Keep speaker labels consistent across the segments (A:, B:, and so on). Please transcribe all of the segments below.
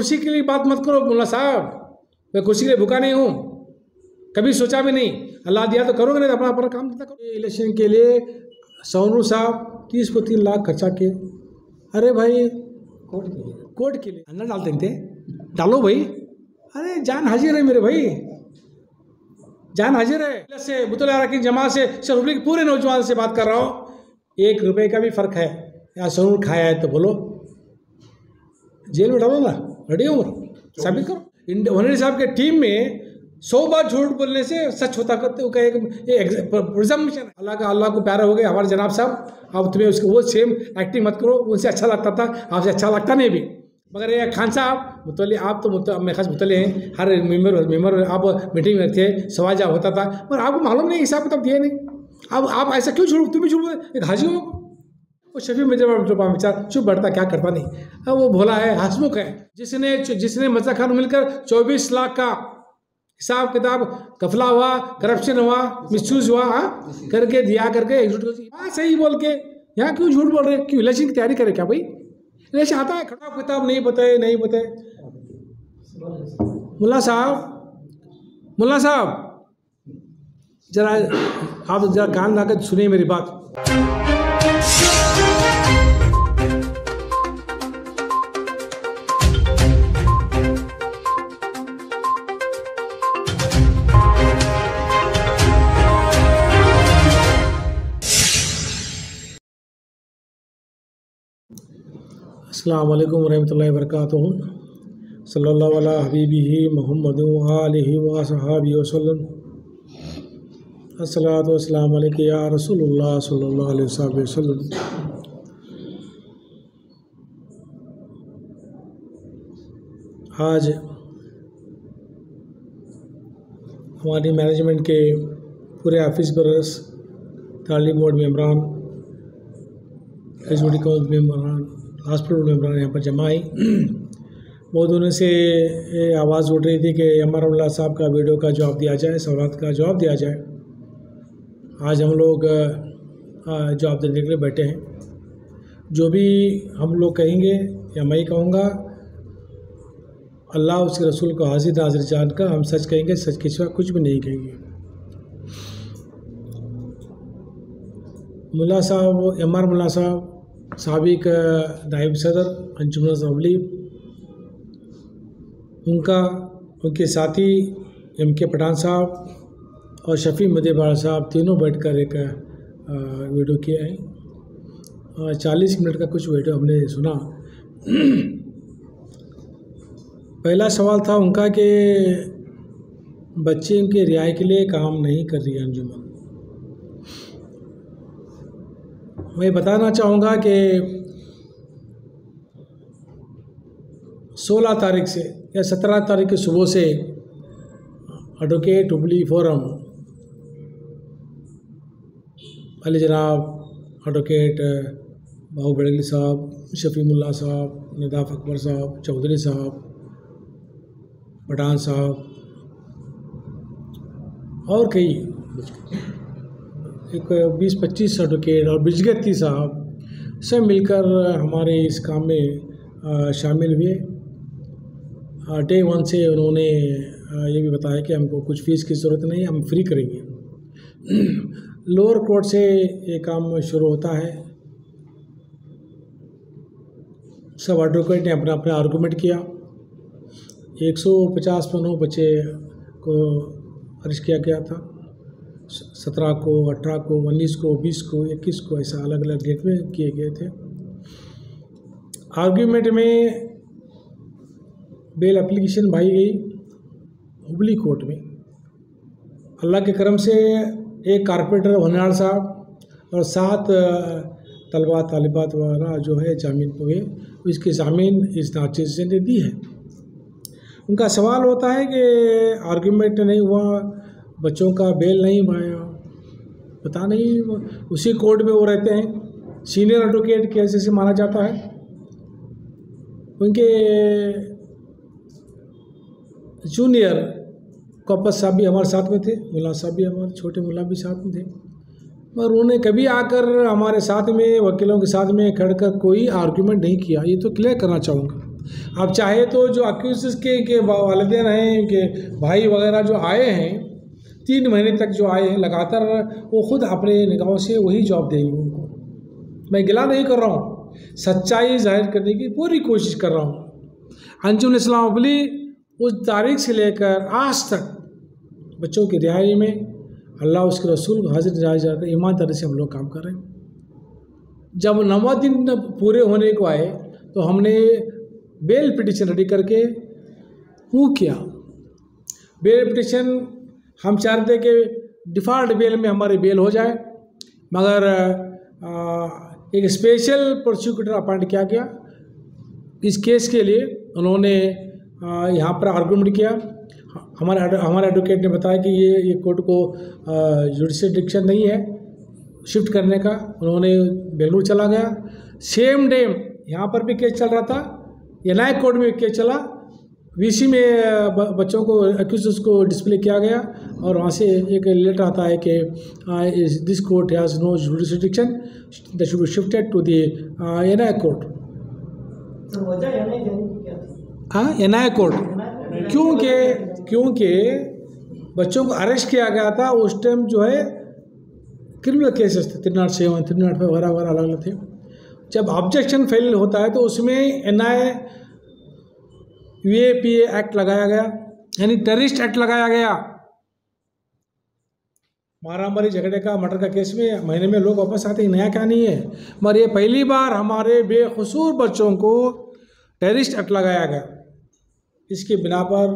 A: खुशी के लिए बात मत करो मुल्ला साहब, मैं खुशी के लिए भूखा नहीं हूँ, कभी सोचा भी नहीं। अल्लाह दिया तो करोगे, नहीं तो अपना अपना काम धंधा करो। इलेक्शन के लिए सोनू साहब 30 को 3 लाख खर्चा किए। अरे भाई कोर्ट के लिए अंदर डालते थे, डालो भाई। अरे जान हाजिर है मेरे भाई, जान हाजिर है। से बुतला की जमा से शहरुख पूरे नौजवान से बात कर रहा हूँ, 1 रुपये का भी फर्क है। या सोनू खाया है तो बोलो, जेल में डालो ना, रेडी हो साबित करो। वनरेड्डी साहब के टीम में 100 बार झूठ बोलने से सच होता करते का एक प्रिजम्पशन। अल्लाह को प्यारा हो गए हमारे जनाब साहब, अब तुम्हें उसको वो सेम एक्टिंग मत करो। उनसे अच्छा लगता था, आपसे अच्छा लगता नहीं भी। मगर ये खान साहब मुतल्ली, आप तो मेरे खास मुतल्ली हैं, हर मेम्बर आप मीटिंग में थे, सवाल जवाब होता था, पर आपको मालूम नहीं, हिसाब किताब दिया नहीं। अब आप ऐसा क्यों झूठ, तुम भी झूठ, एक हाजी हो। वो शफी में जब बेचारा चुप बैठता, क्या करता नहीं। अब वो भोला है, हंसमुख है, जिसने मजा खान मिलकर 24 लाख का हिसाब किताब कफला हुआ, करप्शन हुआ, मिसयूज हुआ, करके दिया करके सही बोल के यहाँ क्यों झूठ बोल रहे, क्यों इलेक्शन की तैयारी करे क्या भाई? इलेक्शन आता है, खराब किताब नहीं बताए। मुल्ला साहब जरा आप जरा कान लाकर सुनिए मेरी बात। अस्सलाम वालेकुम रहमतुल्लाहि व बरकातुहू। सल्लल्लाहु अला हबीबिही मुहम्मदु व आलिहि व सहाबिहि वसल्लम। अस्सलातु वस्सलामु अलैका या रसूलुल्लाह सल्लल्लाहु अलैहि वसल्लम। आज हमारी मैनेजमेंट के पूरे ऑफिस बरस, तालीम बोर्ड मेम्बरान, एग्जीक्यूटिव काउंसिल मेम्बरान, हॉस्पिटल मेम्बरान यहाँ पर जमा आई। बहुत दिनों से आवाज़ उठ रही थी कि अमर मुल्ला साहब का वीडियो का जवाब दिया जाए, सवालात का जवाब दिया जाए। आज हम लोग जवाब देने के लिए बैठे हैं। जो भी हम लोग कहेंगे या मैं ही कहूँगा, अल्लाह उसके रसूल को हाजिर नाज़िर जान का हम सच कहेंगे, सच के सिवा कुछ भी नहीं कहेंगे। मुल्ला साहब, अमर मुल्ला साहब साबिक नायब सदर अंजुमन असम्बली, उनके साथी MK पठान साहब और शफी मदेबार साहब तीनों बैठकर एक वीडियो किया है। 40 मिनट का कुछ वीडियो हमने सुना। पहला सवाल था उनका कि बच्चे उनके रिहाई के लिए काम नहीं कर रही है अंजुमन। मैं बताना चाहूँगा कि 16 तारीख से या 17 तारीख की सुबह से एडवोकेट हुबली फोरम, अली जनाब एडवोकेट बाबू बड़ेली साहब, शफी मुल्ला साहब, नदाफ अकबर साहब, चौधरी साहब, पठान साहब और कई एक 20-25 एडवोकेट और बिजगती साहब सब मिलकर हमारे इस काम में शामिल हुए। डे 1 से उन्होंने ये भी बताया कि हमको कुछ फ़ीस की ज़रूरत नहीं, हम फ्री करेंगे। लोअर कोर्ट से ये काम शुरू होता है। सब एडवोकेट ने अपना अपना आर्गूमेंट किया। 150 पर 9 बच्चे को अरेस्ट किया गया था। 17 को, 18 को, 19 को, 20 को, 21 को, ऐसा अलग अलग डेट में किए गए थे। आर्ग्यूमेंट में बेल एप्लीकेशन भाई गई हुबली कोर्ट में। अल्लाह के करम से एक कारपेंटर वनाड़ साहब और 7 तलबा तालिबात वगैरह जो है जामीन पे हुए। इसकी जामीन इस नाचिस ने दी है। उनका सवाल होता है कि आर्ग्यूमेंट नहीं हुआ, बच्चों का बेल नहीं भाया, पता नहीं उसी कोर्ट में वो रहते हैं। सीनियर एडवोकेट कैसे से माना जाता है। उनके जूनियर कॉपस साहब भी हमारे साथ में थे, मुल्ला साहब भी हमारे छोटे मुल्ला भी साथ में थे, मगर उन्होंने कभी आकर हमारे साथ में वकीलों के साथ में खड़कर कोई आर्ग्यूमेंट नहीं किया। ये तो क्लियर करना चाहूँगा। अब चाहे तो जो अक्यूज के वालिदैन हैं, के भाई वगैरह जो आए हैं 3 महीने तक जो आए हैं लगातार, वो खुद अपने निगाहों से वही जवाब देंगे उनको। मैं गिला नहीं कर रहा हूँ, सच्चाई जाहिर करने की पूरी कोशिश कर रहा हूँ। अंजुम इस्लाम अबली उस तारीख से लेकर आज तक बच्चों की रिहाई में अल्लाह उसके रसूल को हाजिर जाकर ईमानदारी से हम लोग काम कर रहे हैं। जब 9वां दिन पूरे होने को आए तो हमने बेल पिटिशन रेडी करके वो किया। बेल पिटिशन हम चाहते कि डिफ़ॉल्ट बेल में हमारी बेल हो जाए, मगर एक स्पेशल प्रोसिक्यूटर अपॉइंट किया गया इस केस के लिए। उन्होंने यहाँ पर आर्गूमेंट किया। हमारे एडवोकेट ने बताया कि ये कोर्ट को जुडिशल नहीं है शिफ्ट करने का। उन्होंने बेंगलुरु चला गया। सेम डे यहाँ पर भी केस चल रहा था, एनआई कोर्ट में केस चला। वीसी में बच्चों को एक्यूज को डिस्प्ले किया गया और वहाँ से एक लेटर आता है कि this court has no judicial that should be shifted to the NI court. हाँ, एनआई कोर्ट। क्योंकि बच्चों को अरेस्ट किया गया था उस टाइम जो है क्रिमिनल केसेस थे 307 305 वगैरह वगैरह अलग अलग थे। जब ऑब्जेक्शन फेल होता है तो उसमें एनआई यूएपीए एक्ट लगाया गया, यानी टेररिस्ट एक्ट लगाया गया। मारामारी झगड़े का मर्डर का केस में महीने में लोग वापस आते हैं, नया क्या नहीं है। मगर ये पहली बार हमारे बेकसूर बच्चों को टेररिस्ट एक्ट लगाया गया। इसके बिना पर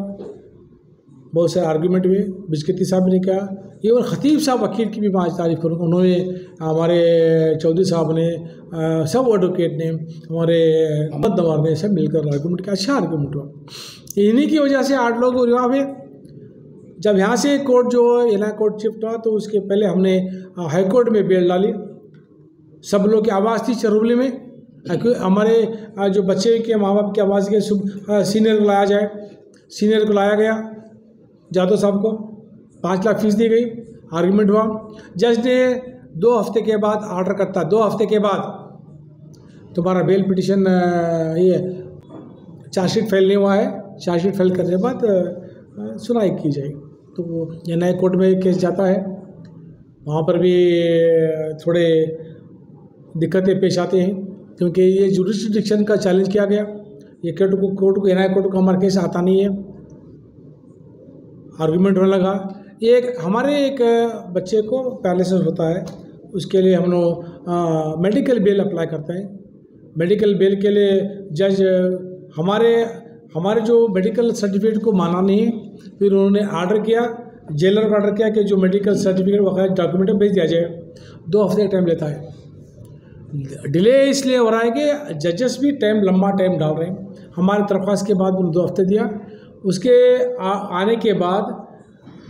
A: बहुत सारे आर्गूमेंट हुए। बिस्किती साहब ने कहा, इवन खतीब साहब वकील की भी मैं आज तारीफ करूँगा, उन्होंने, हमारे चौधरी साहब ने, सब एडवोकेट ने, हमारे अहमद नवार ने सब मिलकर आर्गूमेंट किया। अच्छा आर्गूमेंट हुआ। इन्हीं की वजह से 8 लोग रिहा हुए। जब यहाँ से कोर्ट जो एनआई कोर्ट शिफ्ट हुआ तो उसके पहले हमने हाई कोर्ट में बेल डाली। सब लोग की आवाज़ थी चरुबली में, हमारे जो बच्चे के माँ बाप की आवाज़ के सीनियर को लाया जाए। सीनियर को लाया गया, जादव साहब को 5 लाख फीस दी गई। आर्गूमेंट हुआ। जज ने 2 हफ्ते के बाद ऑर्डर करता, 2 हफ्ते के बाद तुम्हारा बेल पिटिशन, ये चार्जशीट फेल नहीं हुआ है, चार्जशीट फेल करने के बाद सुनवाई की जाएगी। तो ये नए कोर्ट में केस जाता है, वहाँ पर भी थोड़े दिक्कतें पेश आते हैं क्योंकि ये जुडिशल का चैलेंज किया गया। ये कोर्ट को एनआई कोर्ट को हमारा केस आता नहीं है। आर्गूमेंट होने लगा। हमारे एक बच्चे को पैरालिसिस होता है, उसके लिए हम लोग मेडिकल बेल अप्लाई करते हैं। मेडिकल बेल के लिए जज हमारे जो मेडिकल सर्टिफिकेट को माना नहीं, फिर उन्होंने ऑर्डर किया, जेलर को ऑर्डर किया कि जो मेडिकल सर्टिफिकेट वगैरह डॉक्यूमेंट भेज दिया जाए। 2 हफ्ते का टाइम लेता है। डिले इसलिए हो रहा है कि जजेस भी लंबा टाइम डाल रहे हैं। हमारे दरख्वास्त के बाद उन्होंने 2 हफ्ते दिया। उसके आने के बाद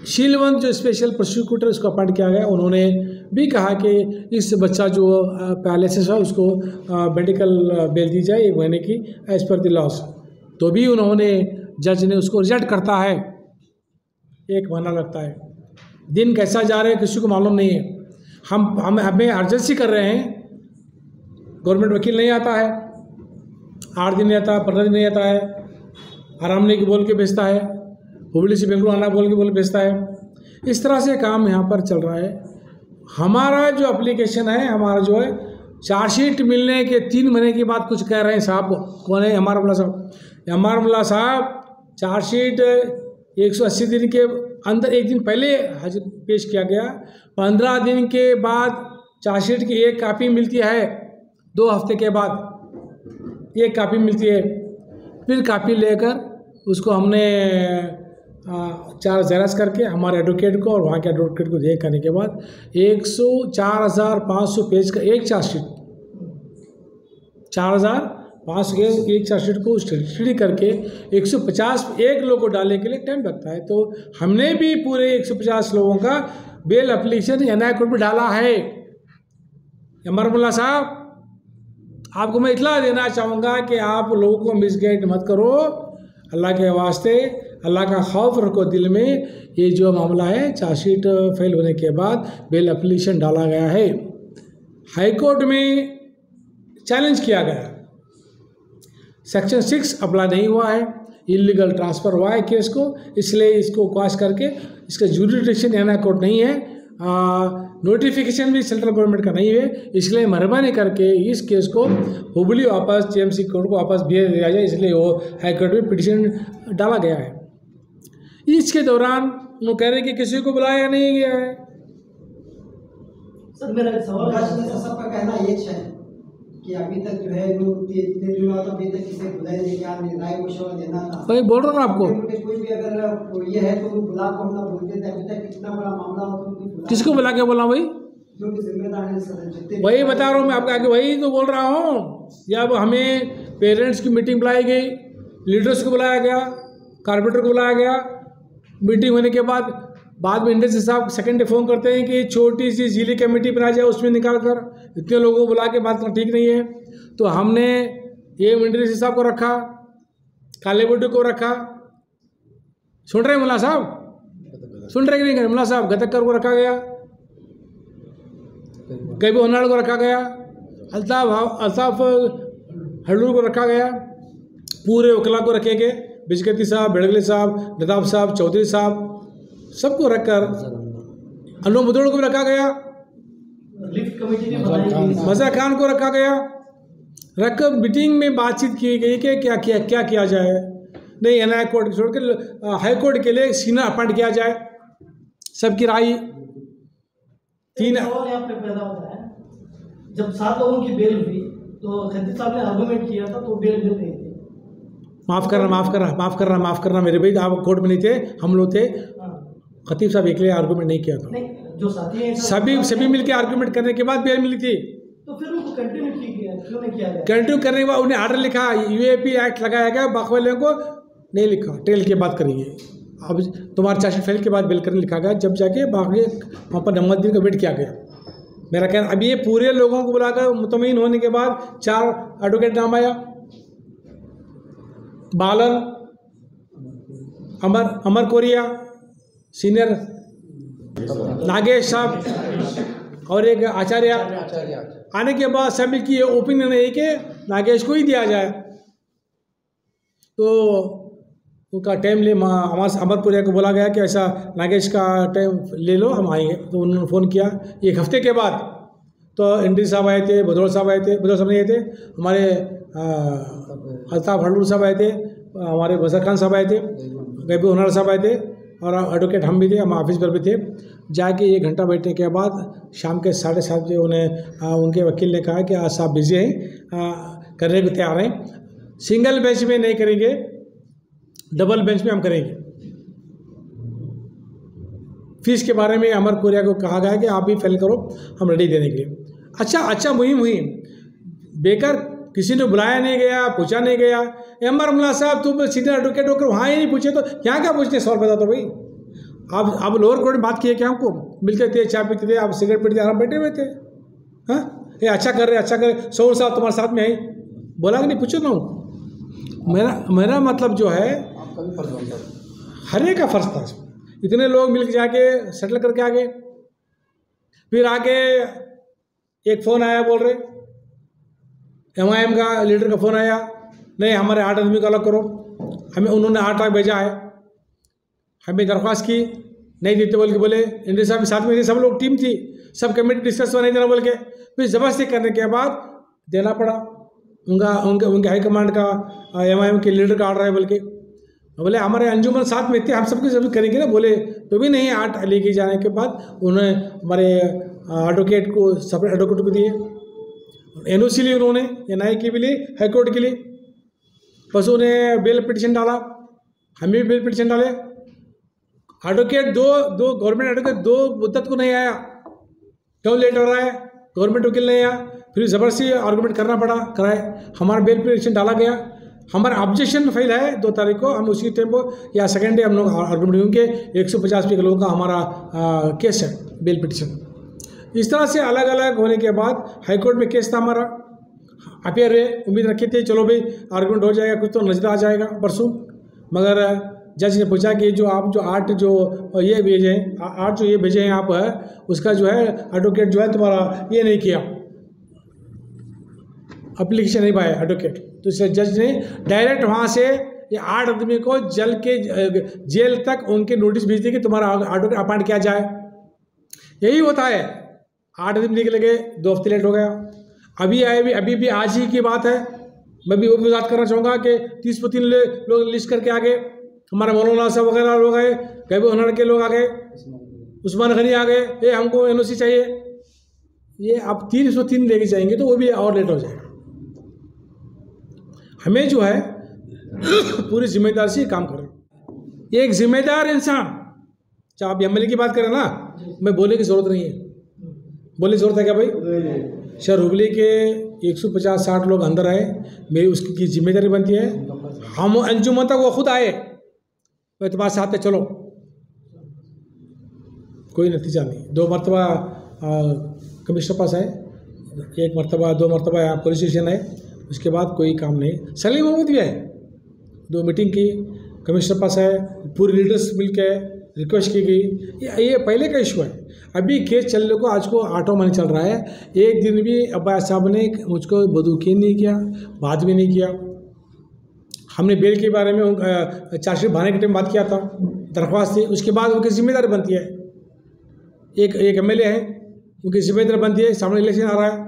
A: शीलवंत जो स्पेशल प्रोसिक्यूटर उसको अपॉइंट किया गया, उन्होंने भी कहा कि इस बच्चा जो पैरालिसिस है उसको मेडिकल बेल दी जाए 1 महीने की एज पर द लॉस। तो भी उन्होंने, जज ने उसको रिजेक्ट करता है। 1 महीना लगता है। दिन कैसा जा रहे हैं किसी को मालूम नहीं है। हमें अर्जेंसी कर रहे हैं, गवर्नमेंट वकील नहीं आता है, 8 दिन नहीं आता है, 15 दिन नहीं आता है, आराम नहीं बोल के भेजता है, हुबली से बेंगलुरु आना बोल के भेजता है। इस तरह से काम यहाँ पर चल रहा है। हमारा जो एप्लीकेशन है, हमारा जो है चार्जशीट मिलने के 3 महीने के बाद कुछ कह रहे हैं साहब, कौन है? एम आर मुल्ला साहब। एम आर मुल्ला साहब, चार्जशीट 180 दिन के अंदर, 1 दिन पहले हाजिर पेश किया गया, 15 दिन के बाद चार्जशीट की 1 कापी मिलती है। 2 हफ्ते के बाद 1 कापी मिलती है। फिर कापी लेकर उसको हमने 4 ज़ेरॉक्स करके हमारे एडवोकेट को और वहाँ के एडवोकेट को दे करने के बाद 104,500 पेज का एक चार्जशीट, 4,500 एक चार्जशीट को स्टडी करके 150 एक लोग को डालने के लिए टाइम लगता है। तो हमने भी पूरे 150 लोगों का बेल एप्लीकेशन एनआई कोर्ट में डाला है। अमर मुल्ला साहब, आपको मैं इतला देना चाहूँगा कि आप लोगों को मिसगाइड मत करो। अल्लाह के वास्ते, अल्लाह का खौफ रखो दिल में। ये जो मामला है, चार्जशीट फेल होने के बाद बेल एप्लीकेशन डाला गया है, हाई कोर्ट में चैलेंज किया गया। सेक्शन 6 अप्लाई नहीं हुआ है, इलीगल ट्रांसफ़र हुआ है केस को, इसलिए इसको क्वाश करके इसका जुडिशियल एनआई कोर्ट नहीं है, नोटिफिकेशन भी सेंट्रल गवर्नमेंट का नहीं है, इसलिए मेहरबानी करके इस केस को हुबली वापस जेएमसी कोर्ट को वापस भेज दिया जाए, इसलिए वो हाई कोर्ट में पिटीशन डाला गया है। इसके दौरान वो कह रहे हैं कि किसी को बुलाया नहीं गया है।
B: सर मेरा सवाल सबका कहना ये है कि अभी तक जो है अभी तक किसी बुलाए नहीं, क्या राय मशवरा देना था।
A: वही बोल रहा हूँ आपको,
B: कोई भी अगर ये है तो बुला को अपना बोलते थे, अभी तक कितना बड़ा मामला हो तो
A: किसको बुला के बोला? वही
B: जो भी जिम्मेदार है
A: वही बता रहा हूँ मैं आपको आगे, वही तो बोल रहा हूँ। जब हमें पेरेंट्स की मीटिंग बुलाई गई, लीडर्स को बुलाया गया, कारपोरेटर को बुलाया गया, मीटिंग होने के बाद में इंडस्ट्री साहब सेकंड डे फ़ोन करते हैं कि छोटी सी जिले कमेटी बना जाए, उसमें निकाल कर इतने लोगों को बुला के बात करना ठीक नहीं है। तो हमने ये इंडस्ट्री साहब को रखा, काले बुड्ढे को रखा, सुन रहे हैं मुल्ला साहब? सुन रहे कि नहीं? मुल्ला साहब गतक्कर को रखा गया, कैबू होनाड़ को रखा गया, अल्ताफ हल्लूर को रखा गया, पूरे वकला को रखे गए, बिजगती साहब, बेड़गले साहब, नदाब साहब, चौधरी साहब, सबको रखकर अनुमोदन को भी रखा गया, मज़ा खान को रखा गया, रखकर मीटिंग में बातचीत की गई कि क्या किया जाए। नहीं, एनआई कोर्ट छोड़ के हाई कोर्ट के लिए सीनियर अपॉइंट किया जाए, सबकी राय।
B: तीन सवाल यहाँ पे पैदा होता है, जब 7 लोगों की बेल हुई तो खतीब साहब ने आर्गुमेंट किया था तो बेल मिल गई थी।
A: माफ़ करना मेरे भाई, आप कोर्ट में नहीं थे, हम लोग थे। खतीब साहब अकेले आर्गूमेंट नहीं किया था,
B: नहीं, जो साथी हैं
A: सभी मिलकर आर्गूमेंट करने के बाद बेल मिली थी।
B: तो फिर उनको कंटिन्यू क्यों नहीं किया गया?
A: कंटिन्यू करने के बाद उन्हें आर्डर लिखा, यूएपी एक्ट लगाया गया, बाकी वाले को नहीं लिखा, ट्रेल के बाद करेंगे। अब तुम्हारा चार्जशीट फेल के बाद बेल करने लिखा गया, जब जाके बाकी वहाँ पर 9 दिन का वेट किया गया। मेरा कहना, अब ये पूरे लोगों को बुलाकर मुतमईन होने के बाद 4 एडवोकेट नाम आया, बालन, अमर कोरिया, सीनियर नागेश साहब और एक आचार्य आने के बाद सब की ओपिनियन है कि नागेश को ही दिया जाए। तो उनका टाइम ले, अमर कोरिया को बोला गया कि ऐसा नागेश का टाइम ले लो, हम आएंगे। तो उन्होंने फ़ोन किया 1 हफ्ते के बाद। तो इंडी साहब आए थे, भदौड़ साहब आए थे, भदौड़ साहब नहीं आए थे, हमारे अल्ताफ हल्लूर साहब आए थे, हमारे मज़ा खान साहब आए थे, गैबू होनार साहब आए थे और एडवोकेट हम भी थे, हम ऑफिस पर भी थे। जाके 1 घंटा बैठने के बाद शाम के 7:30 बजे उन्हें उनके वकील ने कहा कि आज साहब बिजी हैं, करने को तैयार हैं, सिंगल बेंच में नहीं करेंगे, डबल बेंच में हम करेंगे। फीस के बारे में अमर कोरिया को कहा गया कि आप भी फाइल करो, हम रेडी देने के लिए। अच्छा मुहिम हुई, बेकार किसी ने बुलाया नहीं गया, पूछा नहीं गया। अमर मुल्ला साहब तुम सीनियर एडवोकेट होकर वहाँ ही नहीं पूछे तो यहाँ क्या पूछते? सवाल बता दो भाई। आप लोअर कोर्ट में बात किए क्या? हमको मिलते थे, चाय पीते थे, आप सिगरेट पीते थे, आराम बैठे हुए थे। हाँ, ये अच्छा कर रहे, सौर साहब तुम्हारे साथ में आई, बोला कि नहीं? पूछो ना। मेरा मतलब जो है, हर एक का फर्ज था। इतने लोग मिल के जाके सेटल करके आ गए। फिर आगे एक फ़ोन आया, बोल रहे MIM का लीडर का फ़ोन आया, नहीं हमारे 8 आदमी को अलग करो। हमें उन्होंने 8 लाख भेजा है, हमें दरख्वास्त की, नहीं देते बोल के बोले। इंडिया साहब साथ में थे, सब लोग टीम थी, सब कमेटी डिस्कस नहीं देना बोल के, फिर ज़बरदस्ती करने के बाद देना पड़ा। उनके हाई कमांड का MIM के लीडर का ऑर्डर है बोल के। बोले हमारे अंजुमन साथ में थे, हम सबके सब करेंगे ना, बोले तो भी नहीं। 8 लेके जाने के बाद उन्होंने हमारे एडवोकेट को, सेपरेट एडवोकेट को दिए, NOC ली उन्होंने, NI की भी ली, हाई कोर्ट के लिए। बस उन्हें बेल पिटिशन डाला, हमें भी बेल पिटिशन डाले। एडवोकेट दो गवर्नमेंट एडवोकेट 2 मुद्दत को नहीं आया, क्यों लेट हो रहा है? गवर्नमेंट वकील नहीं आया, फिर ज़बरदस्ती आर्गूमेंट करना पड़ा, कराए। हमारा बेल पिटिशन डाला गया, हमारा ऑब्जेक्शन फाइल है 2 तारीख को। हम उसी टाइम को या सेकेंड डे हम लोग आर्गूमेंट होंगे। 150 के लोगों का हमारा केस है, बेल पिटिशन। इस तरह से अलग अलग होने के बाद हाई कोर्ट में केस था हमारा, अपेयर है। उम्मीद रखे थे चलो भाई आर्गूमेंट हो जाएगा, कुछ तो नजर आ जाएगा परसों। मगर जज ने पूछा कि जो 8 जो ये भेजे हैं, 8 जो ये भेजे हैं आप, उसका जो है एडवोकेट जो है तुम्हारा ये नहीं किया, एप्लीकेशन नहीं पाया एडवोकेट। तो इस जज ने डायरेक्ट वहाँ से ये 8 आदमी को जेल तक उनके नोटिस भेज दी कि तुम्हारा एडवोकेट अपॉइंट किया जाए। यही होता है, 8 आदमी निकल गए, 2 हफ्ते लेट हो गया। अभी भी आज ही की बात है। मैं भी वो भी बात करना चाहूँगा कि 30 पर 3 लोग लिस्ट करके आ गए। हमारे मौलाना साहब वगैरह लोग आए, कभी हुनर के लोग आ गए, उस्मान गनी आ गए, ये हमको एनओसी चाहिए। ये अब 303 लेके जाएंगे तो वो भी और लेट हो जाएगा। हमें जो है पूरी जिम्मेदारी से काम करें। एक जिम्मेदार इंसान, चाहे आप एमएलए की बात करें ना, मैं बोलने की जरूरत नहीं है। बोलने की जरूरत है क्या भाई? शहर हुबली के 150-60 लोग अंदर आए, मेरी उसकी जिम्मेदारी बनती है। हम अंजुमन तक वो खुद आए, मैं तुम्हारे साथ है, चलो, कोई नतीजा नहीं। 2 मरतबा कमिश्नर पास आए, 1 मरतबा 2 मरतबा यहाँ पुलिस स्टेशन आए, उसके बाद कोई काम नहीं। सलीम मोहम्मद भी आए, 2 मीटिंग की, कमिश्नर पास आए, पूरी लीडर्स मिल के रिक्वेस्ट की गई। ये पहले का इशू है। अभी केस चलने को आज को 8 महीने चल रहा है। एक दिन भी अब्बास साहब ने मुझको बदूकी नहीं किया, बात भी नहीं किया। हमने बेल के बारे में चार्जशीट भरने के टाइम बात किया था, दरख्वास्त थी, उसके बाद उनकी जिम्मेदारी बनती है। एक एमएलए है, उनकी जिम्मेदारी बनती है, सामने इलेक्शन आ रहा है,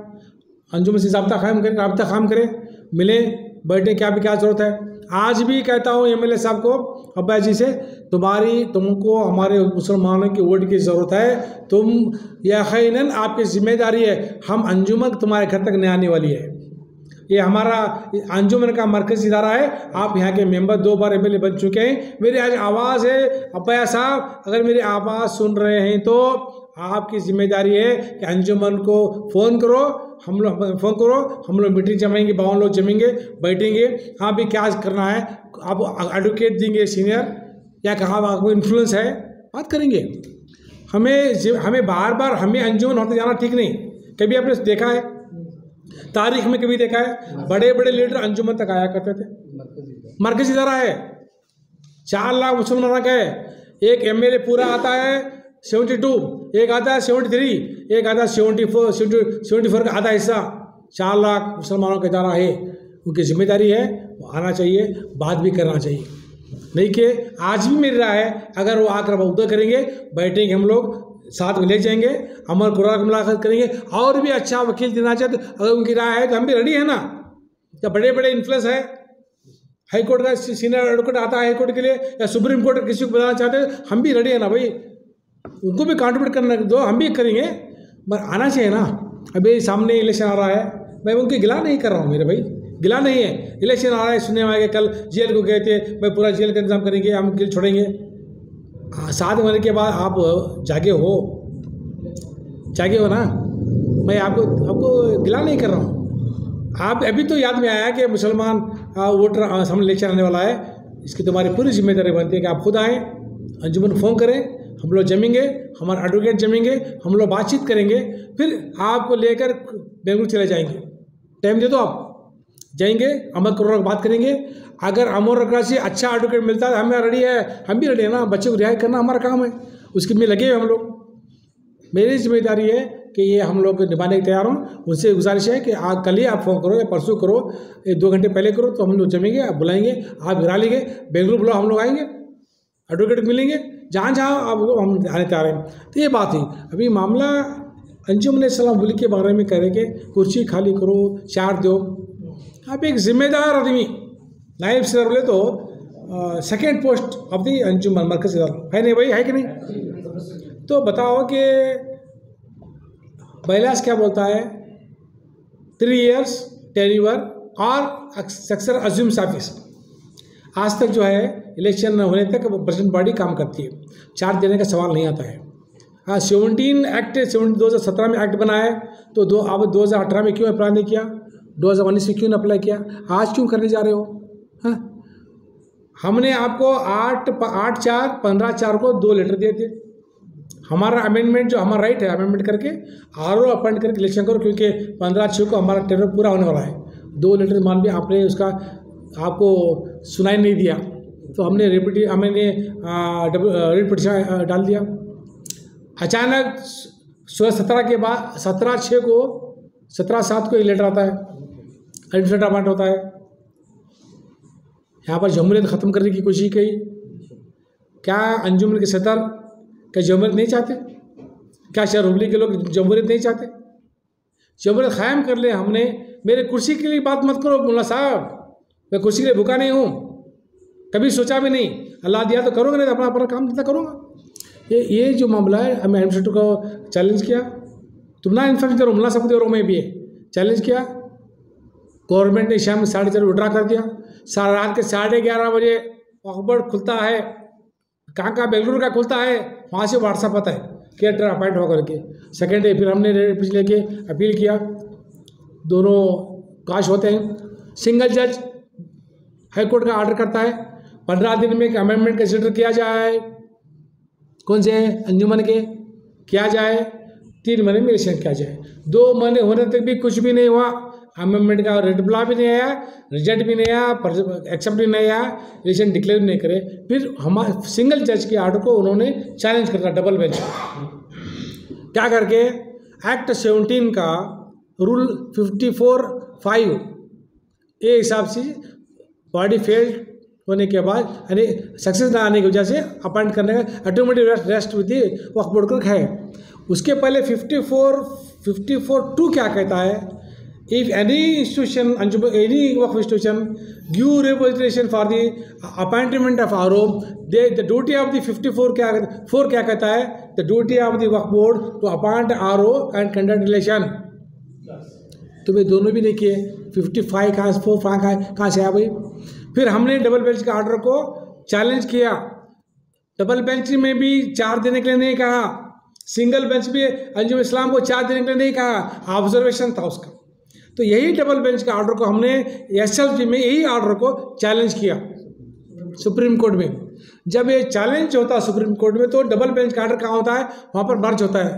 A: अंजुमन से राब्ता कायम करें, मिले, बैठे, क्या जरूरत है। आज भी कहता हूँ एमएलए साहब को, अब्बास जी से, तुमको हमारे मुसलमानों की वोट की ज़रूरत है, तुम यकीनन आपकी जिम्मेदारी है, हम अंजुमन तुम्हारे घर तक नहीं आने वाली है। ये हमारा अंजुमन का मरकज़ी इदारा है। आप यहाँ के मेंबर 2 बार एमएलए बन चुके हैं। मेरी आज आवाज़ है, अब्बास साहब अगर मेरी आवाज़ सुन रहे हैं तो आपकी जिम्मेदारी है कि अंजुमन को फ़ोन करो, हम लोग मीटिंग जमाएंगे, 52 लोग जमेंगे, बैठेंगे। हाँ भी क्या करना है, आप एडवोकेट देंगे सीनियर, या कहाँ आपको इन्फ्लुएंस है, बात करेंगे। हमें बार हमें अंजुमन होते जाना ठीक नहीं। कभी आपने देखा है, तारीख में कभी देखा है बड़े बड़े लीडर अंजुमन तक आया करते थे? मरकज़ी इदारा है, 4 लाख मुसलमान का है। एक एमएलए पूरा आता है 72, एक आता है 73, एक आता है 74 का आधा हिस्सा। 4 लाख मुसलमानों का इदारा है, उनकी जिम्मेदारी है, वो आना चाहिए, बात भी करना चाहिए। नहीं कि आज भी मेरी राय है, अगर वो आकर उधर करेंगे, बैठेंगे, हम लोग साथ में ले जाएंगे, अमर कुरान मुलाकात करेंगे, और भी अच्छा वकील देना चाहते, अगर उनकी राय है तो हम भी रेडी है ना। जब बड़े बड़े इन्फ्लुएंस है, हाई कोर्ट का सीनियर एडवोकेट आता है हाई कोर्ट के लिए, या सुप्रीम कोर्ट किसी को बताना चाहते हैं, हम भी रेडी है ना भाई, उनको भी कॉन्ट्रीब्यूट करना दो, हम भी करेंगे, मगर आना चाहिए ना। अभी सामने इलेक्शन आ रहा है, मैं उनकी गिला नहीं कर रहा हूँ मेरे भाई, गिला नहीं है। इलेक्शन आ रहा है, सुनने में आएगा, कल जेल को गए थे, मैं पूरा जेल का इंतजाम करेंगे, हम जेल छोड़ेंगे। 7 महीने के बाद आप जागे हो ना, मैं आपको गिला नहीं कर रहा हूँ। आप अभी तो याद में आया कि मुसलमान वोटर सामने इलेक्शन आने वाला है, इसकी तुम्हारी पूरी जिम्मेदारी बनती है कि आप खुद आएँ, अंजुमन फ़ोन करें, हम लोग जमेंगे, हमारे एडवोकेट जमेंगे, हम लोग बातचीत करेंगे, फिर आपको लेकर बेंगलुरु चले जाएंगे। टाइम दे दो, आप जाएंगे, अमर करोड़ बात करेंगे। अगर अमर करोड़ से अच्छा एडवोकेट मिलता है, हमें रेडी है, हम भी रेडी है ना। बच्चे को रिहाई करना हमारा काम है, उसके में लगे हुए हम लोग। मेरी जिम्मेदारी है कि ये हम लोग निभाने के तैयार हों। उनसे गुजारिश है कि कल ही आप फ़ोन करो या परसों करो, 2 घंटे पहले करो, तो हम लोग जमेंगे, आप बुलाएंगे, आप गिरा लेंगे, बेंगलुरु बुलाओ, हम लोग आएंगे, एडवोकेट मिलेंगे, जहाँ आपको हम आने तैयार हैं। तो ये बात है। अभी मामला अंजुमन इस्लाम हुबली के बारे में कह रहे कि कुर्सी खाली करो, चार दो। आप एक जिम्मेदार आदमी, नायब सदर बोले तो सेकेंड पोस्ट ऑफ दी अंजुमन मरकज़ है नहीं भाई, है कि नहीं? तो बताओ कि बैलास क्या बोलता है, 3 years टेन्योर और सक्सेसर अज्यूम ऑफिस। आज तक जो है इलेक्शन होने तक प्रेसिडेंट बॉडी काम करती है, 4 देने का सवाल नहीं आता है। हाँ, 17 एक्ट 2017 में एक्ट बना है, तो अब 2018 में क्यों अप्लाई नहीं किया, 2019 में क्यों अप्लाई किया, आज क्यों करने जा रहे हो? हाँ, हमने आपको 8/4/15/4 को 2 लेटर दिए थे। हमारा अमेंडमेंट, जो हमारा राइट है अमेंडमेंट करके आरओ अपॉइंट करके इलेक्शन करो, क्योंकि 15/6 को हमारा टेरर पूरा होने वाला है। 2 लेटर मान लिया आपने, उसका आपको सुनाई नहीं दिया, तो हमने रिट पिटीशन डाल दिया। अचानक 17 के बाद 17/6 को 17/7 को एक लेटर आता है, एडमिनिस्ट्रेटर अपॉइंट होता है, यहाँ पर जमहूरियत ख़त्म करने की कोशिश की। क्या अंजुमन के सदर क्या जमहूरियत नहीं चाहते? क्या शहर के लोग जमहूरियत नहीं चाहते? जमहूरियत क़ायम कर ले हमने। मेरे कुर्सी के लिए बात मत करो मुल्ला साहब, मैं कुर्सी के लिए भूखा नहीं हूँ, कभी सोचा भी नहीं। अल्लाह दिया तो करूँगा, नहीं तो अपना काम धंधा करूँगा। ये जो मामला है, हमें एडमिनिस्ट्रेटर को चैलेंज किया, तुम ना इन्फॉर्म करो, मुल्ला साहब दे में भी है चैलेंज किया। गवर्नमेंट ने शाम 4:30 विड्रा कर दिया। रात के 11:30 बजे अखबार खुलता है, कहाँ बेंगलुरु का खुलता है, वहाँ से व्हाट्सअप आता है केटर अपॉइंट होकर के। सेकेंड डे फिर हमने पिछले लेके अपील किया, दोनों काश होते हैं। सिंगल जज हाईकोर्ट का ऑर्डर करता है 15 दिन में एक अमेंडमेंट कंसिडर किया जाए, कौन से अंजुमन के किया जाए, 3 महीने में इलेक्शन किया जाए। 2 महीने होने तक भी कुछ भी नहीं हुआ, अमेंडमेंट का रिप्लाई भी नहीं आया, रिजल्ट भी नहीं आया, एक्सेप्ट भी नहीं आया, इलेक्शन डिक्लेयर नहीं करे। फिर हमारे सिंगल जज के ऑर्डर को उन्होंने चैलेंज करता डबल बेंच क्या करके, एक्ट 17 का रूल 54(5) ये हिसाब से बॉडी फेल्ड होने के बाद यानी सक्सेस ना आने की वजह से अपॉइंट करने का automatic rest with Waqf board का है। उसके पहले 54(2) क्या कहता है, if any institution any Waqf institution give representation for the appointment of R O, the duty of the 54 क्या कहता है, the duty of the Waqf board to appoint R O and conduct election. तो वे दोनों भी नहीं किए। 55 कहाँ से आया भाई? फिर हमने डबल बेंच के ऑर्डर को चैलेंज किया। डबल बेंच में भी 4 देने के लिए नहीं कहा, सिंगल बेंच भी अंजुम इस्लाम को 4 देने के लिए नहीं कहा, ऑब्जर्वेशन था उसका। तो यही डबल बेंच के ऑर्डर को हमने SLG में यही ऑर्डर को चैलेंज किया सुप्रीम कोर्ट में। जब ये चैलेंज होता है सुप्रीम कोर्ट में तो डबल बेंच का ऑर्डर कहाँ होता है, वहाँ पर मर्ज होता है,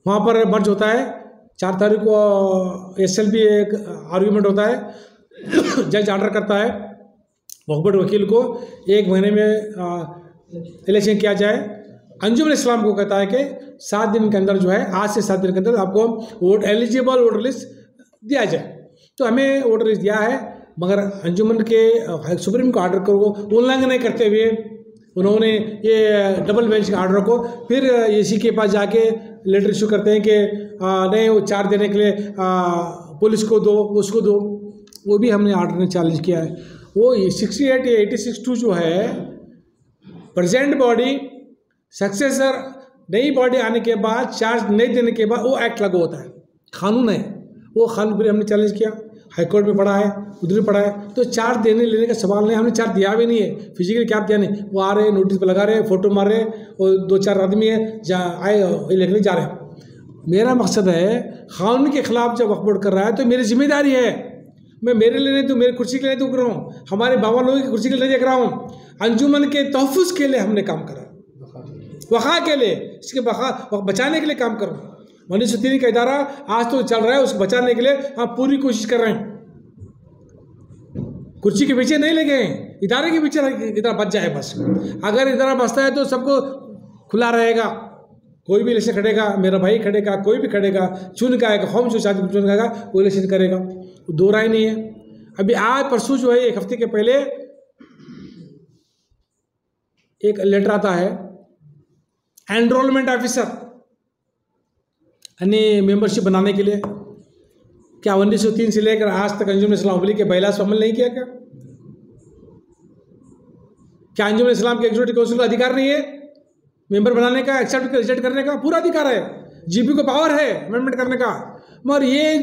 A: वहाँ पर मर्ज होता है। 4 तारीख को SLB एक आर्ग्यूमेंट होता है, जज ऑर्डर करता है वक्फ बोर्ड वकील को 1 महीने में इलेक्शन किया जाए। अंजुमन इस्लाम को कहता है कि 7 दिन के अंदर जो है, आज से 7 दिन के अंदर आपको वोट एलिजिबल वोटर लिस्ट दिया जाए। तो हमें वोटर लिस्ट दिया है, मगर अंजुमन के सुप्रीम को ऑर्डर को उल्लंघन नहीं करते हुए उन्होंने ये डबल बेंच के ऑर्डर को फिर EC के पास जाके लेटर इशू करते हैं कि नहीं वो 4 देने के लिए पुलिस को दो, उसको दो। वो भी हमने ऑर्डर ने चैलेंज किया है। वो 68 या 86(2) जो है, प्रेजेंट बॉडी सक्सेसर नई बॉडी आने के बाद चार्ज नहीं देने के बाद वो एक्ट लागू होता है, कानून है वो। कानून भी हमने चैलेंज किया, हाईकोर्ट में पढ़ा है, उधर भी पढ़ा है। तो चार्ज देने लेने का सवाल नहीं, हमने चार्ज दिया भी नहीं है, फिजिकली क्या दिया नहीं। वो आ रहे नोटिस पर लगा रहे, फोटो मार रहे, और 2-4 आदमी है आए लेकर जा रहे हैं। मेरा मकसद है कानून के खिलाफ जब वक्फ बोर्ड कर रहा है तो मेरी जिम्मेदारी है, मैं मेरे लिए नहीं तो मेरी कुर्सी के लिए तो कर रहा हूँ, हमारे बाबा लोगों की कुर्सी के लिए देख रहा हूँ। अंजुमन के तहफ़्फ़ुज़ के लिए हमने काम करा, वक़ा के लिए, इसके बचाने के लिए काम कर रहा हूँ। 1903 का इदारा आज तो चल रहा है, उसको बचाने के लिए हम पूरी कोशिश कर रहे हैं। कुर्सी के पीछे नहीं लगे हैं, इदारे के पीछे इदारा बच जाए बस। अगर इदारा बचता है तो सबको खुला रहेगा, कोई भी इलेक्शन खड़ेगा, मेरा भाई खड़ेगा, कोई भी खड़ेगा, चुन का आएगा, कौन चुन का वो इलेक्शन करेगा, दो राय नहीं है। अभी आज परसों जो है 1 हफ्ते के पहले एक लेटर आता है, एनरोलमेंट ऑफिसर यानी मेंबरशिप बनाने के लिए। क्या 1903 से लेकर आज तक अंजुमन इस्लाम अमली के बैलास पर अमल नहीं किया? क्या अंजुमन इस्लाम के एग्जीक्यूटिव काउंसिल का अधिकार नहीं है मेंबर बनाने का, एक्सेप्ट रिजेक्ट करने का? पूरा अधिकार है, GP को पावर है अमेंडमेंट करने का। मगर ये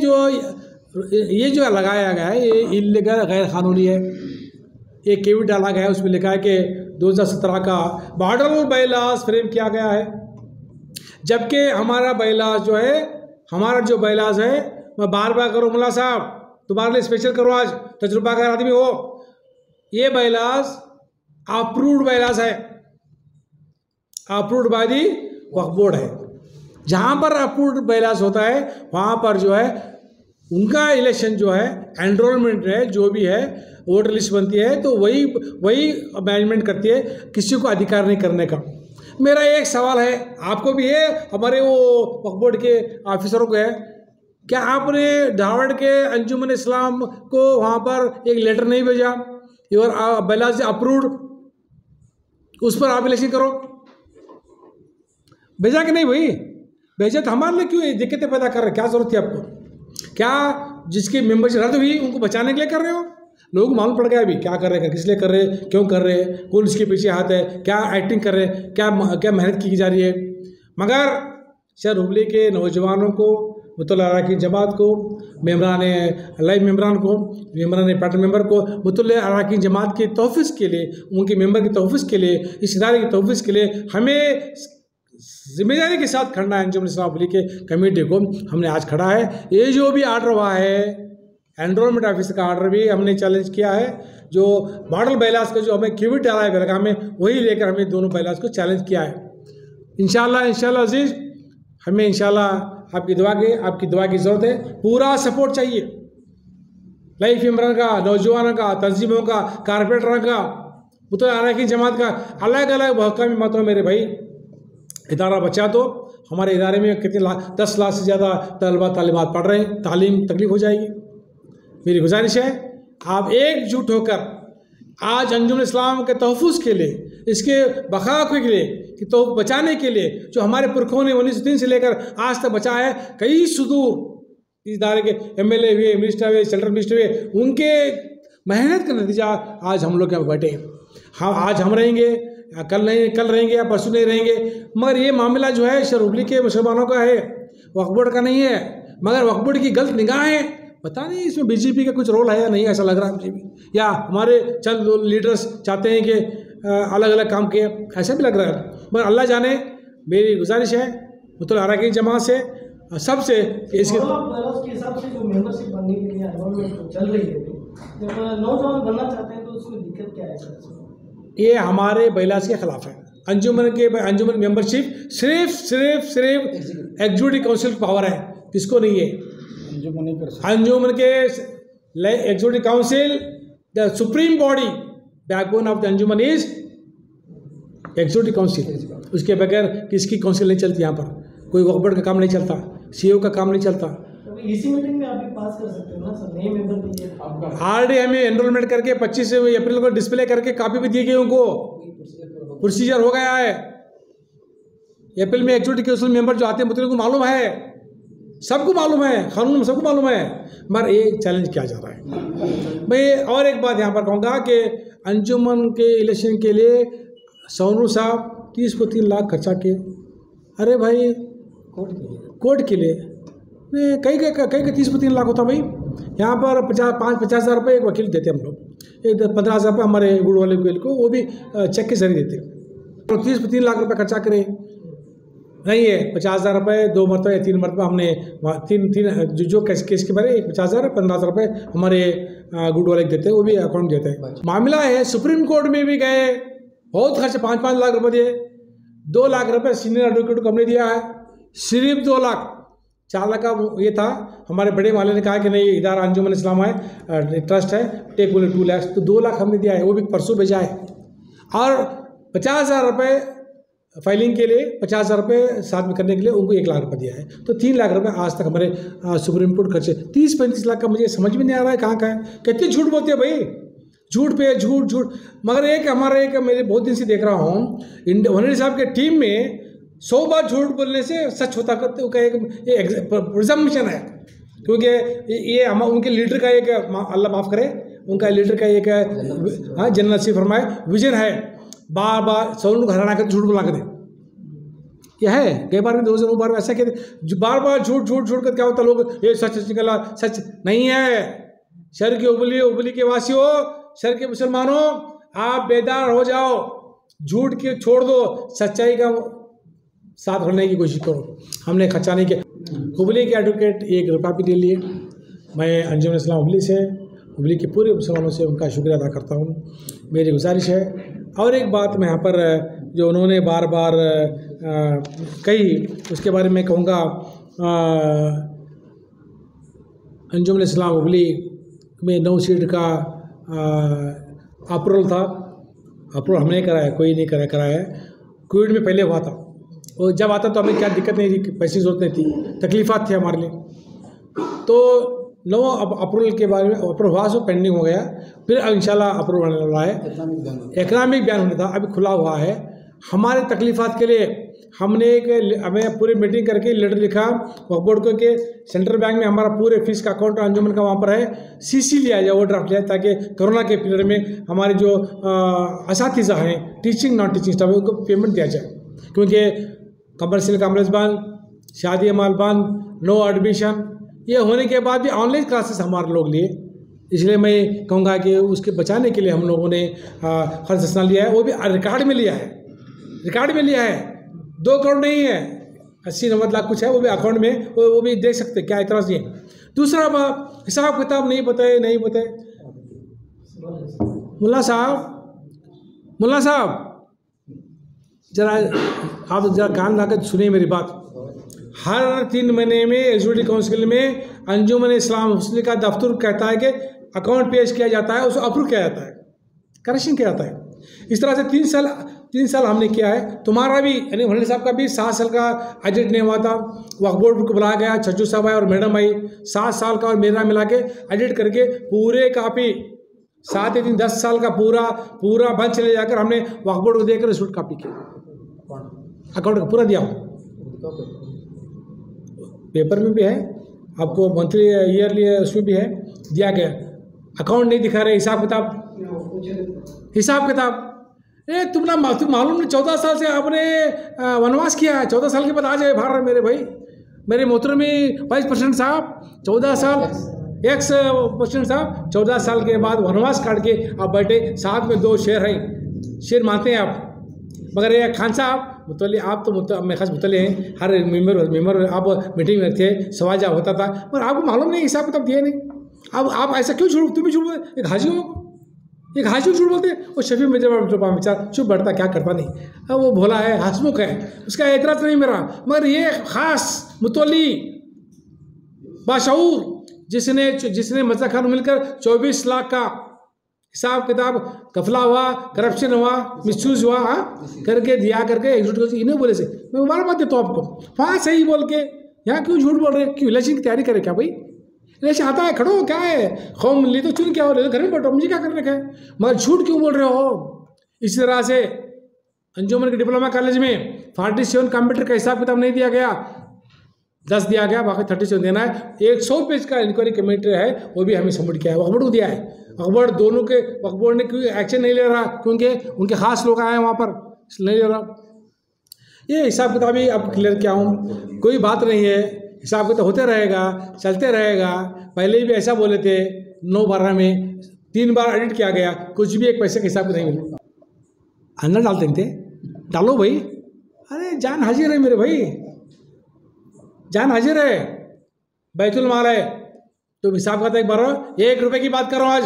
A: जो लगाया गया है ये इल्लीगल, गैर कानूनी है। एक केवी डाला गया है, उसमें लिखा है कि 2017 का मॉडल बायलॉज फ्रेम किया गया है, जबकि हमारा बायलॉज जो है, हमारा जो बायलॉज है, मैं बार करो मुल्ला साहब, तुम्हारे लिए स्पेशल करो, आज तजुर्बाकार आदमी हो, ये बायलॉज अप्रूव्ड बायलॉज है, approved by the Waqf board है। जहाँ पर अप्रूव्ड बायलॉज होता है वहाँ पर जो है उनका इलेक्शन जो है, एनरोलमेंट है, जो भी है, वोटर लिस्ट बनती है, तो वही मैनेजमेंट करती है, किसी को अधिकार नहीं करने का। मेरा एक सवाल है, आपको भी है, हमारे वो वक्फ बोर्ड के ऑफिसरों को है, क्या आपने धावड़ के अंजुमन इस्लाम को वहाँ पर एक लेटर नहीं भेजा, योर बैलाज अप्रूव्ड, उस पर आप इलेक्शन करो। भेजा कि नहीं भाई? भेजा तो हमारे लिए क्यों ये दिक्कतें पैदा कर रहे? क्या जरूरत थी आपको? क्या जिसकी मेंबरशिप रद्द हुई उनको बचाने के लिए कर रहे हो? लोगों को मालूम पड़ गया अभी क्या कर रहे हैं, किस लिए कर रहे हैं, क्यों कर रहे हैं, कौन इसके पीछे हाथ है, क्या एक्टिंग कर रहे हैं, क्या मेहनत की जा रही है। मगर शहर हुबली के नौजवानों को, मुतल्ला अरकान जमात को, मेम्बरान लाइव मेम्बरान को, मेम्बरान पार्टी मेंबर को, मुतल्ला अरकान जमात के तहफ़्फ़ुज़ के लिए, उनके मेंबर के तहफ़्फ़ुज़ के लिए, इस इदारे के तहफ़्फ़ुज़ के लिए हमें जिम्मेदारी के साथ खड़ना है। अंजुमन इस्लाम हुबली के कमेटी को हमने आज खड़ा है। ये जो भी आर्डर हुआ है, एनरोलमेंट ऑफिसर का आर्डर भी हमने चैलेंज किया है। जो मॉडल बैलास का जो हमें क्यूबिट डाला है बेलगाम में, वही लेकर हमें दोनों बैलास को चैलेंज किया है। इंशाल्लाह अजीज़, हमें इंशाल्लाह आपकी दुआ की ज़रूरत है। पूरा सपोर्ट चाहिए लाइफ मेंबरन का, नौजवानों का, तंजीमों का, कारपोरेटरों का, मुतल्ला अरकान जमात का, अलग अलग महकमे मत हो मेरे भाई, इदारा बचा दो। हमारे इदारे में कितने लाख, 10 लाख से ज़्यादा तलबा तालिबात पढ़ रहे हैं, तालीम तकलीफ हो जाएगी। मेरी गुजारिश है आप एकजुट होकर आज अंजुमन इस्लाम के तहफ़्फ़ुज़ के लिए, इसके बका के लिए, कि तो बचाने के लिए जो हमारे पुरखों ने 1903 से लेकर आज तक बचा है, कई सुदूर इस इदारे के MLA हुए, मिनिस्टर हुए, सेंट्रल मिनिस्टर हुए, उनके मेहनत का नतीजा आज हम लोग यहाँ बैठे हैं। हाँ, आज हम रहेंगे, कल रहेंगे या परसों नहीं रहेंगे, मगर ये मामला जो है शहर हुबली के मुसलमानों का है, वक्फ बोर्ड का नहीं है। मगर वक्फ बोर्ड की गलत निगाहें, पता नहीं इसमें बीजेपी का कुछ रोल है या नहीं, ऐसा लग रहा है मुझे भी, या हमारे चंद लीडर्स चाहते हैं कि अलग अलग काम किए, ऐसा भी लग रहा है। मगर अल्लाह जाने। मेरी गुजारिश है मुतल्ला अरकान जमात से, सबसे, इसके
B: हिसाब से जो मेंबरशिप बनने के लिए एनरोलमेंट चल रही है, जब नौजवान बनना चाहते हैं तो उसमें दिक्कत क्या है?
A: ये हमारे बैलास के खिलाफ है। अंजुमन मेंबरशिप सिर्फ एग्जीक्यूटिव काउंसिल की पावर है, किसको नहीं है। अंजुमन के executive council, the supreme body, backbone of the Anjuman is executive council. उसके बगैर किसकी काउंसिल नहीं चलती। यहाँ पर कोई वक्फ बोर्ड का काम नहीं चलता, CEO का काम नहीं चलता।
B: इसी मीटिंग में आप भी पास कर सकते हो ना सर, नए मेंबर दीजिए।
A: ऑलरेडी हमें एनरोलमेंट करके 25 अप्रैल को डिस्प्ले करके कापी भी दी गई, उनको प्रोसीजर हो गया है। अप्रैल में एग्जीक्यूटिव काउंसिल मेंबर जो आते हैं मुतल्लिक़ को मालूम है, सबको मालूम है, कानून में सबको मालूम है, मगर ये चैलेंज किया जा रहा है। मैं और एक बात यहाँ पर कहूँगा कि अंजुमन के इलेक्शन के लिए सोनू साहब 30 को 3 लाख खर्चा किए। अरे भाई, कोर्ट के लिए कई 30 को 3 लाख होता भाई। यहाँ पर 50 हज़ार रुपये एक वकील देते हम लोग, एक 15 हज़ार रुपये हमारे गुड़ वाले वकील को, वो भी चेक के जरिए देते। 30 को 3 लाख रुपये खर्चा करें नहीं है। 50 हज़ार रुपये 2 मरतबा या 3 मरतबा हमने तीन जो केस के बारे 50 हज़ार 15 हज़ार रुपये हमारे गुड वाले देते हैं, वो भी अकाउंट देते हैं। मामला है सुप्रीम कोर्ट में भी गए, बहुत खर्च, 5-5 लाख रुपये दिए। 2 लाख रुपये सीनियर एडवोकेट को हमने दिया है, सिर्फ 2 लाख। 4 लाख का ये था, हमारे बड़े वाले ने कहा कि नहीं, इदारा अंजुमन इस्लाम है, ट्रस्ट है, टेक ओनली 2 लाख, तो 2 लाख हमने दिया है, वो भी परसों भेजा है। और 50 हज़ार रुपये फाइलिंग के लिए, 50 हज़ार रुपये साथ में करने के लिए उनको 1 लाख रुपये दिया है। तो 3 लाख रुपये आज तक हमारे सुप्रीम कोर्ट खर्चे। 30-35 लाख का मुझे समझ में नहीं आ रहा है कहाँ का है। कितने झूठ बोलते हैं भाई, झूठ पे झूठ। मगर एक मेरे बहुत दिन से देख रहा हूँ, वनीर साहब के टीम में 100 बार झूठ बोलने से सच होता करते का एक प्रिजम्पशन है। क्योंकि ये हम उनके लीडर का एक, अल्लाह माफ़ करे, उनका लीडर का एक, हाँ, जन्नत नसीब फरमाए, विजन है, बार बार सोनू को हराना कर झूठ बोला कर दे। यह है, कई बार में 2 बार ऐसा कहते, बार बार झूठ कर क्या होता, लोग ये सच निकला, सच नहीं है। शहर के उबली के वासियों, शहर के मुसलमानों, आप बेदार हो जाओ, झूठ के छोड़ दो, सच्चाई का साथ रहने की कोशिश करो। हमने खर्चा नहीं किया। हुबली के एडवोकेट 1 रुपया भी नहीं लिए। मैं अंजुमन इस्लाम हुबली से, हुबली के पूरे मुसलमानों से उनका शुक्रिया अदा करता हूँ। मेरी गुजारिश है, और एक बात मैं यहाँ पर जो उन्होंने बार बार कही, उसके बारे में कहूँगा। अंजुमन इस्लाम हुबली में 9 सीट का अप्रूवल था, अप्रूवल हमने कराया, कोई नहीं कराया है। कोविड में पहले हुआ था, और जब आता तो हमें क्या दिक्कत नहीं थी, पैसे की जरूरत नहीं थी, तकलीफ़ात थे हमारे लिए। तो 9 अप्रैल के बारे में अप्रूव हुआ, सो पेंडिंग हो गया, फिर इंशाल्लाह अप्रूव होने वाला है। इकनॉमिक बयान होने था, अभी खुला हुआ है। हमारे तकलीफ़ात के लिए हमें पूरी मीटिंग करके लेटर लिखा वक्फ बोर्ड को कि सेंट्रल बैंक में हमारा पूरे फीस का अकाउंट अंजुमन का वहाँ पर है, सीसी लिया जाए, वो ड्राफ्ट लिया, ताकि कोरोना के पीरियड में हमारे जो असातिज़ा हैं, टीचिंग नॉन टीचिंग स्टाफ है, उनको पेमेंट दिया जाए, क्योंकि कमर्शियल कॉमर्स बंद, शादी माल बंद, नो एडमिशन, ये होने के बाद भी ऑनलाइन क्लासेस हमारे लोग लिए। इसलिए मैं कहूँगा कि उसके बचाने के लिए हम लोगों ने खर्च सस्ता लिया है, वो भी रिकॉर्ड में लिया है, रिकॉर्ड में लिया है, 2 करोड़ नहीं है, 80-90 लाख कुछ है, वो भी अकाउंट में, वो भी देख सकते, क्या इतराज़ नहीं है। दूसरा बात, हिसाब किताब नहीं पता है, नहीं पता है। मुल्ला साहब जरा आप जरा कान लाकर सुनिए मेरी बात। हर 3 महीने में एग्जीक्यूटिव काउंसिल में अंजुमन इस्लाम मुस्लिम का दफ्तर कहता है कि अकाउंट पेश किया जाता है, उसको अप्रूव किया जाता है, करेक्शन किया जाता है। इस तरह से 3 साल हमने किया है। तुम्हारा भी यानी भंडारी साहब का भी 7 साल का एडिट नहीं हुआ था, वक्फ बोर्ड को बुलाया गया, छज्जू साहब आए और मैडम आई, 7 साल का और मेरा मिला के एडिट करके पूरे कापी 7 दिन 10 साल का पूरा बंद चले जाकर हमने वक्फ बोर्ड को देकर रिसिप्ट कापी किया, अकाउंट का पूरा दिया, पेपर में भी है, आपको मंथली ईयरली उसमें भी है दिया गया। अकाउंट नहीं दिखा रहे, हिसाब किताब तुम मालूम नहीं, 14 साल से आपने वनवास किया है, 14 साल के बाद आ जाए बाहर मेरे भाई, मेरे मोहतरमी वाइस प्रेसिडेंट साहब, 14 साल एक्स प्रेसिडेंट साहब, 14 साल के बाद वनवास काट के आप बैठे, साथ में 2 शेर हैं, शेर मानते हैं आप। मगर ये खान साहब मुतल्ली, आप तो मैं खास मुतल्ली हैं, हर मेम्बर आप मीटिंग में थे, सवाल जवाब होता था, पर आपको मालूम नहीं, हिसाब किताब दिया नहीं। अब आप ऐसा क्यों झूठ, तुम भी झूठ बोलते, एक हाजी झूठ बोलते, वो शफी में जब बेचारा चुप बैठता, क्या करता नहीं, अब वो भोला है, हंसमुख है, उसका एतराज़ नहीं मेरा, मगर ये खास मुतल्ली बाशऊर जिसने मज़ा खान मिलकर 24 लाख का हिसाब किताब कफला हुआ, करप्शन हुआ, मिसयूज हुआ, करके दिया करके एग्जीक्यूटिव इन्हें बोले से मैं मुबारकबाद देता हूँ आपको। वहाँ सही बोल के यहाँ क्यों झूठ बोल रहे हैं, क्यों इलेक्शन की तैयारी करें क्या भाई, इलेक्शन आता है, खड़ो, क्या है, कौम ले तो चुन, क्या हो रहे, घर में बैठो, मुझे क्या करने का है, मगर झूठ क्यों बोल रहे हो। इसी तरह से अंजुमन के डिप्लोमा कॉलेज में 47 कंप्यूटर का हिसाब किताब नहीं दिया गया, 10 दिया गया, बाकी 37 देना है। 100 पेज का इंक्वायरी कमेटी है, वो भी हमें सबमिट किया है, वक्फ बोर्ड को दिया है। वक्फ दोनों के वक्फ बोर्ड ने क्यों एक्शन नहीं ले रहा, क्योंकि उनके खास लोग आए हैं वहाँ पर, नहीं ले रहा। ये हिसाब किताब ही अब क्लियर क्या हूँ, कोई बात नहीं है, हिसाब किताब होते रहेगा, चलते रहेगा। पहले भी ऐसा बोले थे, 9/12 में 3 बार एडिट किया गया, कुछ भी एक पैसे के हिसाब नहीं मिला, अंदर डालते थे, डालो भाई, अरे जान हाजिर है मेरे भाई, जान हाजिर है, बैतुल माल है, तो हिसाब खाता एक बार 1 रुपये की बात करो। आज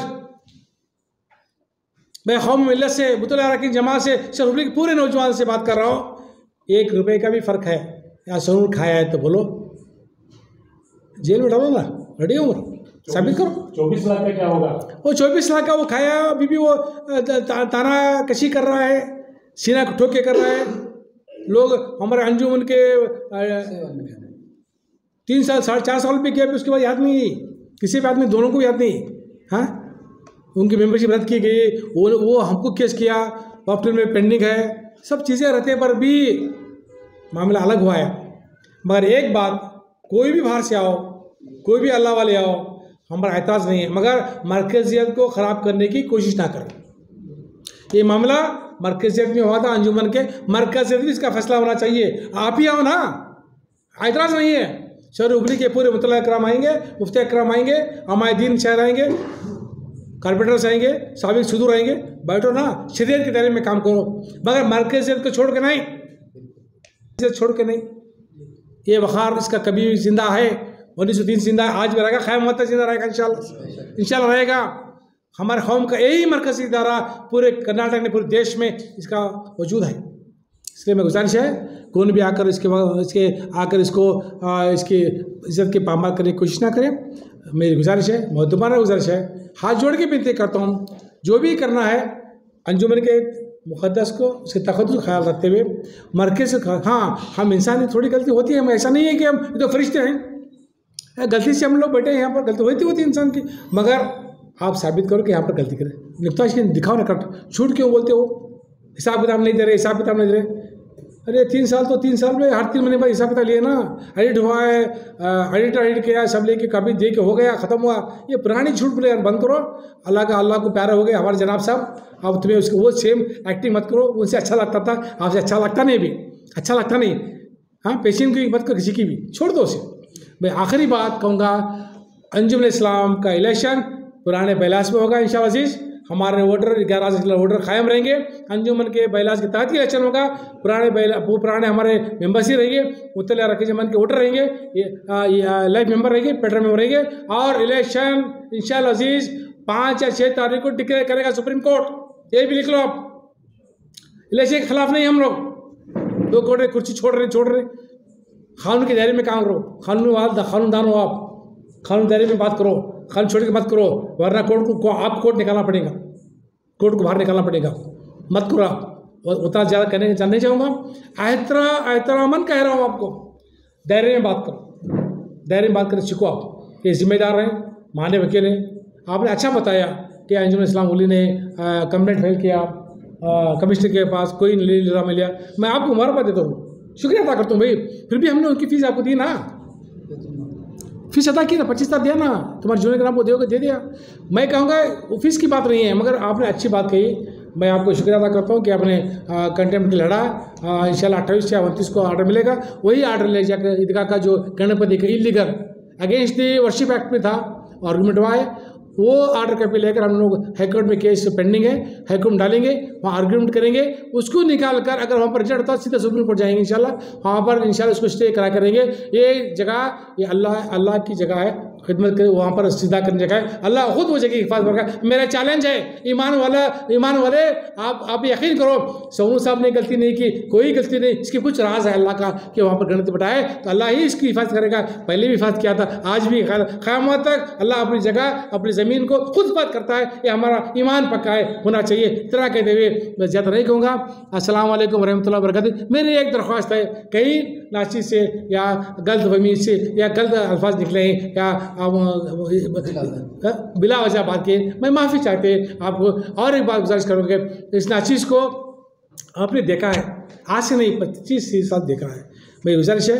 A: मैं कौम मिल्लत से बुतुल अरकान जमात से शहर के पूरे नौजवान से बात कर रहा हूँ, 1 रुपये का भी फ़र्क है, या सरूर खाया है तो बोलो, जेल में डालो ना, रेडी हो साबित करो।
C: 24 लाख का क्या होगा,
A: वो 24 लाख का वो खाया, अभी भी वो ताना कशी कर रहा है, सीना को ठोक के कर रहा है। लोग हमारे अंजुमन के 3 साल 4.5 साल भी किया, उसके बाद याद नहीं, किसी बात में दोनों को याद नहीं, हाँ, उनकी मेंबरशिप रद्द की गई, वो हमको केस किया, वापस में पेंडिंग है, सब चीज़ें रहते पर भी मामला अलग हुआ है। मगर एक बात, कोई भी बाहर से आओ, कोई भी अल्लाह वाले आओ, हमारा एतराज़ नहीं है, मगर मरकज़ियत को ख़राब करने की कोशिश ना करें। ये मामला मरकज़ियत में हुआ था, अंजुमन के मरकज़ियत भी इसका फैसला होना चाहिए, आप ही आओ ना, एतराज़ नहीं है। शहर उगली के पूरे मुतल्ला इकराम आएंगे, मुफ्ती इकराम आएंगे, अमायदीन शहर आएंगे, कारपेंटर्स आएंगे, साबिक सुदूर आएंगे, बैठो ना, शरीयत के दायरे में काम करो, मगर मरकज़ियत को छोड़ के नहीं, छोड़ के नहीं। ये वक़ार इसका कभी जिंदा है, 1903 जिंदा है, आज भी रहेगा, क़यामत तक जिंदा रहेगा, इंशाल्लाह रहेगा। हमारे कौम का यही मरकज़ी इदारा पूरे कर्नाटक में, पूरे देश में इसका वजूद है। इसलिए मैं गुजारिश है, कौन भी आकर इसकी इज्जत के पामाल करने की कोशिश ना करें, मेरी गुजारिश है, मुहद्दबाना गुजारिश है, हाथ जोड़ के विनती करता हूँ, जो भी करना है अंजुमन के मुक़द्दस को, उसके तक़द्दुस का ख्याल रखते हुए, मरकज़ से, हाँ हम इंसान की थोड़ी गलती होती है, हम ऐसा नहीं है कि हम ये तो फरिश्ते हैं, गलती से हम लोग बैठे हैं यहाँ पर, गलती होती इंसान की, मगर आप साबित करो कि यहाँ पर गलती करें, निपटाश दिखाओ ना, कट झूठ क्यों बोलते हो, हिसाब किताब नहीं दे रहे, हिसाब किताब नहीं दे रहे। अरे 3 साल तो 3 साल में हर 3 महीने बाद हिसाब किताब लिए ना, एडिट हुआ है, एडिट किया, सब लेके कभी दे के हो गया, ख़त्म हुआ, ये पुरानी झूठ बोले यार बंद करो। अल्लाह को प्यारे हो गए हमारे जनाब साहब, अब तुम्हें उसको वो सेम एक्टिंग मत करो, उनसे अच्छा लगता था, आपसे अच्छा लगता नहीं, भी अच्छा लगता नहीं। हाँ, पेशेंट की मत करो, किसी की भी छोड़ दो उसे। मैं आखिरी बात कहूँगा, अंजुमन इस्लाम का इलेक्शन पुराने बैलास में होगा इंशाअल्लाह अज़ीज़, हमारे वोटर 11 से वोटर कायम रहेंगे, अंजुमन के बैलास के तहत इलेक्शन होगा, पुराने हमारे मेंबर्स ही रहेंगे, उत्तर रखी जमान के वोटर रहेंगे, लाइफ मेंबर रहेंगे, पेडर मेंबर रहेंगे, और इलेक्शन इंशाअल्लाह अज़ीज़ 5 या 6 तारीख को डिक्लेयर करेगा सुप्रीम कोर्ट, ये भी लिख लो आप। इलेक्शन के खिलाफ नहीं हम लोग, 2 कोर्ट कुर्सी छोड़ रहे, कानून के दायरे में काम करो, कानूनदान हो आप, कानून दायरे में बात करो, खान छोड़ के मत करो, वरना कोर्ट निकालना पड़ेगा, कोर्ट को बाहर निकालना पड़ेगा, मत करो आप। उतना ज़्यादा करने नहीं चाहूँगा, एहतरामन कह रहा हूँ आपको, दायरे में बात करो, दायरे में बात करने सीखो आप, ये जिम्मेदार हैं, माने वकील हैं। आपने अच्छा बताया कि अंजुमन इस्लाम वली ने कंप्लेंट फाइल किया कमिश्नर के पास, कोई नहीं मिला, मैं आपको मुबारकबाद देता हूँ, शुक्रिया अदा करता हूँ भाई, फिर भी हमने उनकी फीस आपको दी ना, फीस अदा की ना, 25,000 दिया ना, तुम्हारे जूनियर ग्राम को दोगे, दे दिया। मैं कहूँगा फीस की बात नहीं है, मगर आपने अच्छी बात कही, मैं आपको शुक्रिया अदा करता हूँ कि आपने कंटेम्प्ट लड़ा। इंशाल्लाह 28 या 29 को आर्डर मिलेगा, वही आर्डर ले जाकर ईदगाह का जो गणपति का illegal against the worship act में था, आर्गूमेंट हुआ है, वो ऑर्डर कॉपी लेकर हम लोग हाईकोर्ट में केस पेंडिंग है, हाईकोर्ट में डालेंगे, वहाँ आर्ग्यूमेंट करेंगे, उसको निकाल कर अगर वहाँ पर रिजल्ट होता है सीधा सुप्रीम कोर्ट जाएंगे इंशाल्लाह, वहाँ पर इंशाल्लाह उसको स्टे करा करेंगे। ये जगह ये अल्लाह की जगह है, खिदमत करे, वहाँ पर सीधा करने जगह है, अल्लाह खुद वो जगह हिफाजत करेगा। मेरा चैलेंज है ईमान वाले आप यकीन करो, सोनू साहब ने गलती नहीं की, कोई गलती नहीं, इसकी कुछ राज है अल्लाह का कि वहाँ पर गणित बैठाए, तो अल्लाह ही इसकी हिफाजत करेगा। पहले भी हिफाजत किया था, आज भी क़यामत तक अल्लाह अपनी जगह अपनी ज़मीन को खुद हिफाजत करता है, ये हमारा ईमान पक्का है, होना चाहिए। इतना कहते हुए मैं ज़्यादा नहीं कहूँगा। अस्सलाम वालेकुम रहमतुल्लाहि व बरकातहू। मेरी एक दरख्वास्त है, कहीं नाची से या गलत फहमी से या गलत अल्फाज निकले हैं या बिला वजह बात की, मैं माफ़ी चाहते आपको। और एक बात गुजारिश करूँगा, इस नाचीज़ को आपने देखा है, आज से नहीं 25 साल देखा है, मेरी गुजारिश है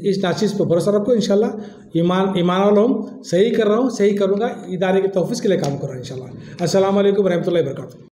A: इस नाचीज़ पर भरोसा रखो, इंशाल्लाह ईमान वाला हूँ, सही कर रहा हूँ, सही करूँगा, इदारे के तौफीक़ के लिए काम कर रहा हूँ इंशाल्लाह। अस्सलाम वालेकुम रहमतुल्लाहि व बरकातहू।